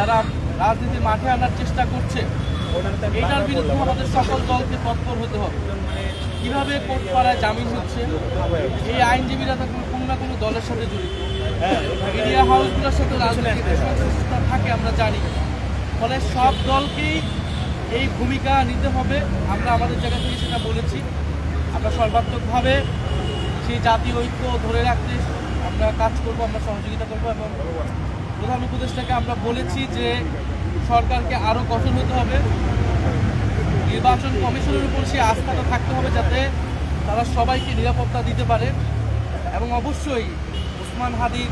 যারা রাজনীতির মাঠে আনার চেষ্টা করছে, এটার বিরুদ্ধে আমাদের সকল দলকে তৎপর হতে হবে। কিভাবে কোর্ট পাড়ায় জামিন হচ্ছে, এই আইনজীবীরা তো কোনো না কোনো দলের সাথে জড়িত, মিডিয়া হাউসগুলোর সাথে রাজনীতির সংশ্লিষ্টতা থাকে আমরা জানি। ফলে সব দলকেই এই ভূমিকা নিতে হবে। আমরা আমাদের জায়গা থেকে সেটা বলেছি। আমরা সর্বাত্মকভাবে সেই জাতীয় ঐক্য ধরে রাখতে আমরা কাজ করব, আমরা সহযোগিতা করব। এবং প্রধান উপদেষ্টাকে আমরা বলেছি যে সরকারকে আরও কঠোর হতে হবে, নির্বাচন কমিশনের উপর সেই আস্থাটা থাকতে হবে যাতে তারা সবাইকে নিরাপত্তা দিতে পারে। এবং অবশ্যই ওসমান হাদির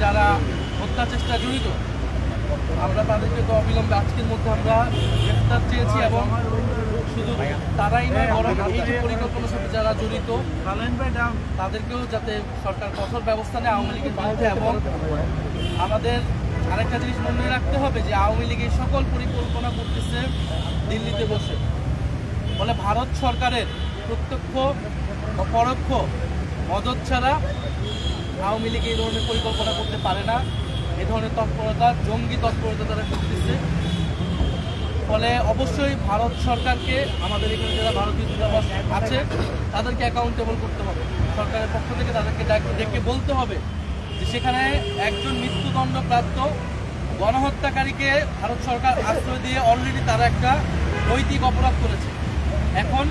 যারা হত্যা চেষ্টা জড়িত, আমরা তাদেরকে তো অবিলম্বে আজকের মধ্যে আমরা গ্রেফতার চেয়েছি। এবং শুধু তারাই নয়, বরং এই যে পরিকল্পনার সাথে যারা জড়িত তাদেরকেও যাতে সরকার কঠোর ব্যবস্থা নেয় আওয়ামী লীগের বিরুদ্ধে। এবং আমাদের আরেকটা জিনিস মনে রাখতে হবে যে আওয়ামী লীগ এই সকল পরিকল্পনা করতেছে দিল্লিতে বসে। ফলে ভারত সরকারের প্রত্যক্ষ ও পরোক্ষ মদত ছাড়া আওয়ামী লীগ এই ধরনের পরিকল্পনা করতে পারে না। এ ধরনের তৎপরতা, জঙ্গি তৎপরতা তারা করতেছে। ফলে অবশ্যই ভারত সরকারকে, আমাদের এখানে যারা ভারতীয় দূতাবাস আছে তাদেরকে অ্যাকাউন্টেবল করতে হবে। সরকারের পক্ষ থেকে তাদেরকে ডেকে বলতে হবে যে সেখানে একজন মৃত্যুদণ্ডপ্রাপ্ত গণহত্যাকারীকে ভারত সরকার আশ্রয় দিয়ে অলরেডি তারা একটা নৈতিক অপরাধ করেছে। এখন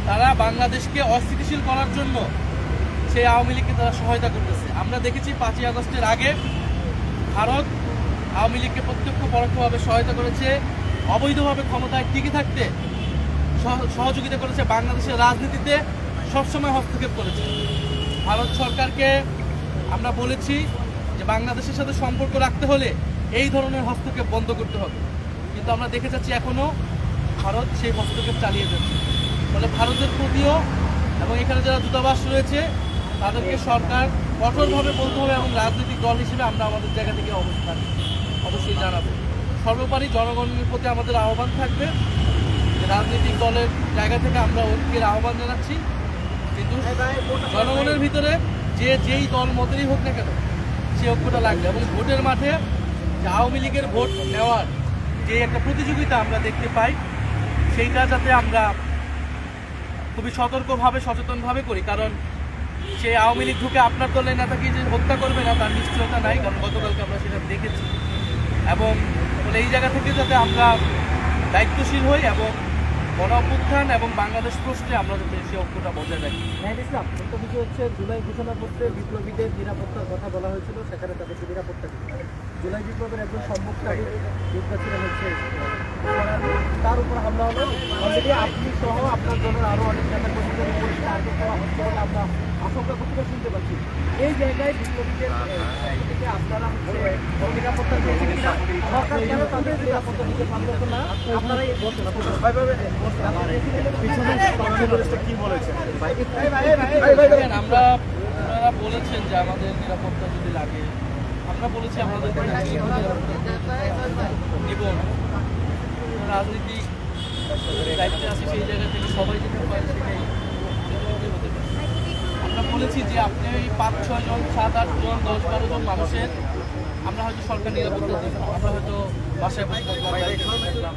তারা বাংলাদেশকে অস্থিতিশীল করার জন্য সেই আওয়ামী লীগকে তারা সহায়তা করতেছে। আমরা দেখেছি 5ই আগস্টের আগে ভারত আওয়ামী লীগকে প্রত্যক্ষ পরোক্ষভাবে সহায়তা করেছে, অবৈধভাবে ক্ষমতায় টিকে থাকতে সহযোগিতা করেছে, বাংলাদেশের রাজনীতিতে সবসময় হস্তক্ষেপ করেছে। ভারত সরকারকে আমরা বলেছি যে বাংলাদেশের সাথে সম্পর্ক রাখতে হলে এই ধরনের হস্তক্ষেপ বন্ধ করতে হবে, কিন্তু আমরা দেখে যাচ্ছি এখনও ভারত সেই হস্তক্ষেপ চালিয়ে যাচ্ছে। ফলে ভারতের প্রতিও এবং এখানে যারা দূতাবাস রয়েছে তাদেরকে সরকার কঠোরভাবে বলতে হবে। এবং রাজনৈতিক দল হিসেবে আমরা আমাদের জায়গা থেকে অবস্থান অবশ্যই জানাবো। সর্বোপরি জনগণের প্রতি আমাদের আহ্বান থাকবে, রাজনৈতিক দলের জায়গা থেকে আমরা ঐক্যের আহ্বান জানাচ্ছি, কিন্তু জনগণের ভিতরে যেই দল মতেরই হোক না কেন সেই ঐক্যটা লাগবে। এবং ভোটের মাঠে যে আওয়ামী লীগের ভোট নেওয়ার যে একটা প্রতিযোগিতা আমরা দেখতে পাই, সেইটা যাতে আমরা খুবই সতর্কভাবে সচেতনভাবে করি। কারণ সেই আওয়ামী লীগ ঢুকে আপনার দলের নেতাকে যে হত্যা করবে না তার নিশ্চয়তা নাই, কারণ গতকালকে আমরা সেটা দেখেছি। এবং এই জায়গা থেকে যাতে আমরা দায়িত্বশীল হই এবং গণ অভ্যুত্থান এবং বাংলাদেশ প্রশ্নে আমরা যাতে সেই ঐক্যটা বজায় রাখি। ইসলাম একটা বিষয় হচ্ছে, জুলাই ঘোষণাপত্রে বিপ্লবীদের নিরাপত্তার কথা বলা হয়েছিল, সেখানে তাদেরকে নিরাপত্তা দিতে হবে। জুলাই বিপ্লবের একজন সম্মুখকারী যোদ্ধা ছিলেন হচ্ছে তার উপর হামলা হলো। অলরেডি আপনি সহ আপনার দলের আরও অনেক নেতা কর্মীদের উপর টার্গেট করা হচ্ছে বলে আমরা আশঙ্কা করতে শুনতে পাচ্ছি। এই জায়গায় বিপ্লবীদের থেকে আপনারা হচ্ছে নিরাপত্তা পেয়েছেন কিনা, সরকার কেন তাদের নিরাপত্তা দিতে পারল না, আপনারা এই ঘোষণা কি বলেছেন? আমরা বলেছেন যে আমাদের নিরাপত্তা যদি লাগে, আমরা বলেছি আমাদের নিব। রাজনীতিক দায়িত্বে আছে সেই জায়গা থেকে সবাই যেতে পারে সেটাই হতে পারে। আমরা বলেছি যে আপনি ওই 5-6 জন 7-8 জন 10-12 জন মানুষের আমরা হয়তো সরকার নিরাপত্তা দিব, আমরা হয়তো বাসায় বসে থাকলাম,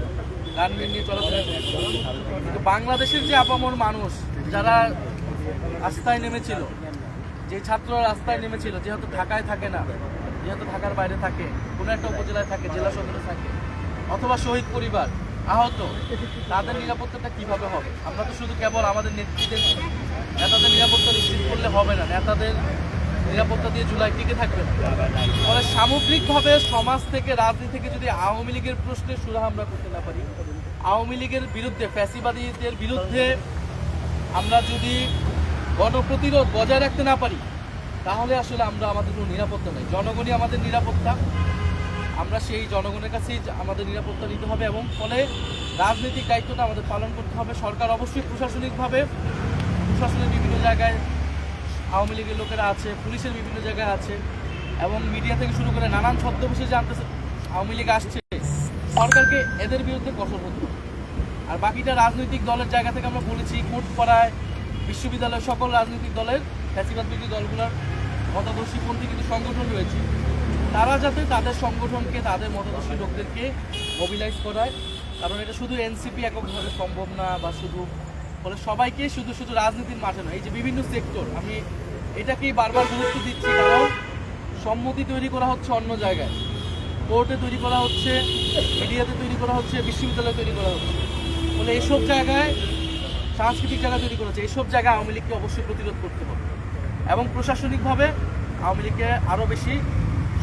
গান নিয়ে চলাফেরা করলাম। কিন্তু বাংলাদেশের যে আপামর মানুষ যারা রাস্তায় নেমেছিল, যে ছাত্ররা রাস্তায় নেমেছিল, যেহেতু ঢাকায় থাকে না, যেহেতু ঢাকার বাইরে থাকে, কোনো একটা উপজেলায় থাকে, জেলা সদরে থাকে, অথবা শহীদ পরিবার আহত, তাদের নিরাপত্তাটা কিভাবে হবে? আমরা তো শুধু কেবল আমাদের নেতৃত্বের নেতাদের নিরাপত্তা নিশ্চিত করলে হবে না, নেতাদের নিরাপত্তা দিয়ে জুলাই টিকে থাকবে না। ফলে সামগ্রিকভাবে সমাজ থেকে, রাজনীতি থেকে যদি আওয়ামী লীগের প্রশ্নে সুরাহা আমরা করতে না পারি, আওয়ামী লীগের বিরুদ্ধে, ফ্যাসিবাদীদের বিরুদ্ধে আমরা যদি গণপ্রতিরোধ বজায় রাখতে না পারি, তাহলে আসলে আমরা আমাদের কোনো নিরাপত্তা নেই। জনগণই আমাদের নিরাপত্তা, আমরা সেই জনগণের কাছেই আমাদের নিরাপত্তা নিতে হবে। এবং ফলে রাজনৈতিক দায়িত্বটা আমাদের পালন করতে হবে। সরকার অবশ্যই প্রশাসনিকভাবে, প্রশাসনের বিভিন্ন জায়গায় আওয়ামী লীগের লোকেরা আছে, পুলিশের বিভিন্ন জায়গায় আছে, এবং মিডিয়া থেকে শুরু করে নানান ছদ্মবেশে জানতেছে আওয়ামী লীগ আসছে, সরকারকে এদের বিরুদ্ধে কঠোর হতে হবে। আর বাকিটা রাজনৈতিক দলের জায়গা থেকে আমরা বলেছি, কোর্টপাড়ায়, বিশ্ববিদ্যালয়ের সকল রাজনৈতিক দলের, ফ্যাসিবাদ বিরোধী দলগুলোর মতাদর্শীপন্থী কিন্তু সংগঠন রয়েছে, তারা যাতে তাদের সংগঠনকে, তাদের মতাদর্শী লোকদেরকে মোবিলাইজ করায়, কারণ এটা শুধু এনসিপি এককভাবে সম্ভব না, বা শুধু ফলে সবাইকে শুধু শুধু রাজনীতির মাঠে নয়, এই যে বিভিন্ন সেক্টর, আমি এটাকেই বারবার গুরুত্ব দিচ্ছি, কারণ সম্মতি তৈরি করা হচ্ছে অন্য জায়গায়, কোর্টে তৈরি করা হচ্ছে, মিডিয়াতে তৈরি করা হচ্ছে, বিশ্ববিদ্যালয়ে তৈরি করা হচ্ছে, ফলে এইসব জায়গায় সাংস্কৃতিক জায়গা তৈরি করা হচ্ছে, এইসব জায়গায় আওয়ামী লীগকে অবশ্যই প্রতিরোধ করতে হবে এবং প্রশাসনিকভাবে আওয়ামী লীগকে আরও বেশি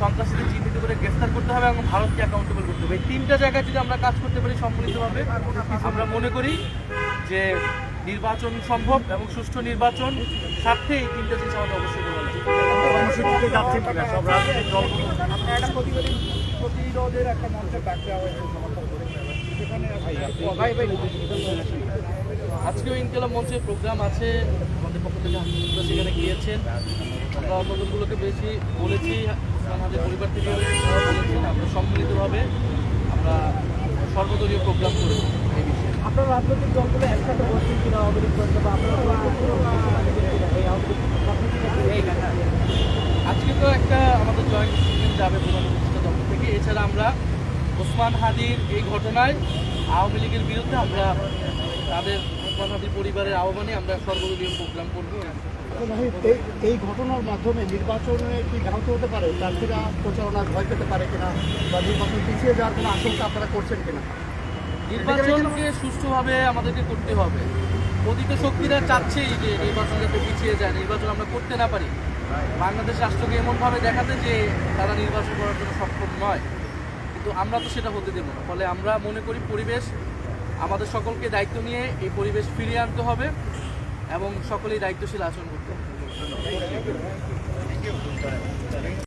সন্ত্রাসীদের চিহ্নিত করে গ্রেফতার করতে হবে এবং ভারতকে অ্যাকাউন্টেবল করতে হবে। এই তিনটা জায়গায় যদি আমরা কাজ করতে পারি সম্মিলিতভাবে, আমরা মনে করি যে নির্বাচন সম্ভব এবং সুষ্ঠু নির্বাচন স্বার্থে এই তিনটা জিনিস আমাদের অবশ্যই করা উচিত। কর্মসূচিতে যাচ্ছেন কিনা সব রাজনৈতিক দলগুলো? প্রতিরোধের একটা মঞ্চের ডাক দেওয়া হয়েছে সমর্থন করে, সেখানে আজকেও ইনকিলাব মঞ্চের প্রোগ্রাম আছে, আমাদের পক্ষ থেকে হাসপাতাল সেখানে গিয়েছেন, আমরা অন্যজনগুলোকে বেশি বলেছি, আমাদের পরিবার থেকে বলেছেন, আমরা সম্মিলিতভাবে আমরা সর্বদলীয় প্রোগ্রাম করে এই বিষয়ে। আপনার রাজনৈতিক দলগুলো একসাথে বলছেন কিনা আওয়ামী লীগ করতে, বা আপনারা এই আওয়ামী লীগ আজকে তো একটা আমাদের জয়েন্ট স্টেটমেন্ট যাবে প্রধান উপদেষ্টা দপ্তর থেকে। এছাড়া আমরা ওসমান হাদির এই ঘটনায় আওয়ামী লীগের বিরুদ্ধে আমরা তাদের ওসমান হাদির পরিবারের আহ্বানে আমরা সর্বদলীয় প্রোগ্রাম করবো। এই ঘটনার মাধ্যমে নির্বাচনে কি ব্যাহত হতে পারে, প্রার্থীরা প্রচারণা ভয় পেতে পারে কিনা, বা নির্বাচন পিছিয়ে যাওয়ার কোনো আশঙ্কা আপনারা করছেন কিনা? নির্বাচনকে সুষ্ঠুভাবে আমাদেরকে করতে হবে। অতীত শক্তিরা চাচ্ছেই যে নির্বাচন যাতে পিছিয়ে যায়, নির্বাচন আমরা করতে না পারি, বাংলাদেশ রাষ্ট্রকে এমনভাবে দেখাতে যে তারা নির্বাচন করার জন্য সক্ষম নয়, কিন্তু আমরা তো সেটা হতে দেব না। ফলে আমরা মনে করি পরিবেশ, আমাদের সকলকে দায়িত্ব নিয়ে এই পরিবেশ ফিরিয়ে আনতে হবে এবং সকলেই দায়িত্বশীল আচরণ করতে হবে।